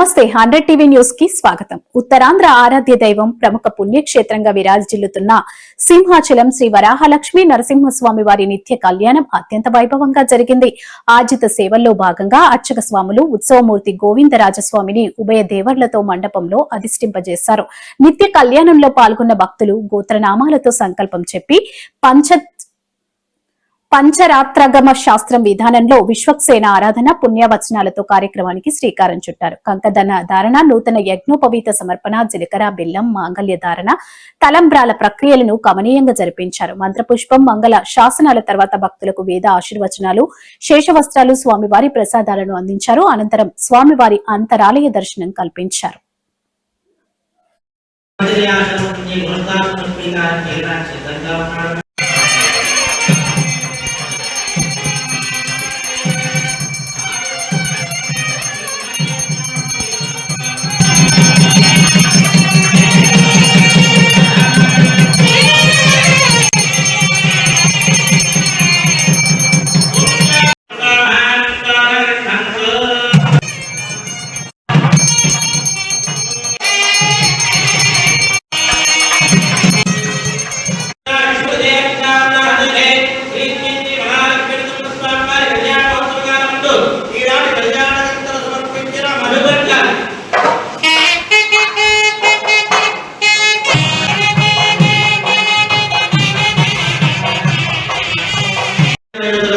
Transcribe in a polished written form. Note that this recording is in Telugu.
నమస్తే 100 టీవీ న్యూస్ కి స్వాగతం. ఉత్తరాంధ్ర ఆరాధ్య దైవం ప్రముఖ పుణ్యక్షేత్రంగా విరాజిల్లుతున్న సింహాచలం శ్రీ వరాహలక్ష్మి నరసింహస్వామి వారి నిత్య కళ్యాణం అత్యంత వైభవంగా జరిగింది. ఆర్జిత సేవల్లో భాగంగా అర్చక స్వాములు ఉత్సవమూర్తి గోవిందరాజస్వామిని ఉభయ దేవర్లతో మండపంలో అధిష్టింపజేశారు. నిత్య కళ్యాణంలో పాల్గొన్న భక్తులు గోత్రనామాలతో సంకల్పం చెప్పి పంచరాత్రగమ శాస్త్రం విధానంలో విశ్వక్సేన ఆరాధన పుణ్యవచనాలతో కార్యక్రమానికి శ్రీకారం చుట్టారు. కంకదన ధారణ, నూతన యజ్ఞోపవీత సమర్పణ, జీలకర్ర బెల్లం, మాంగళ్య ధారణ, తలంబ్రాల ప్రక్రియలను కమనీయంగా జరిపించారు. మంత్రపుష్పం, మంగళ శాసనాల తర్వాత భక్తులకు వేద ఆశీర్వచనాలు, శేషవస్త్రాలు, స్వామివారి ప్రసాదాలను అందించారు. అనంతరం స్వామివారి అంతరాలయ దర్శనం కల్పించారు.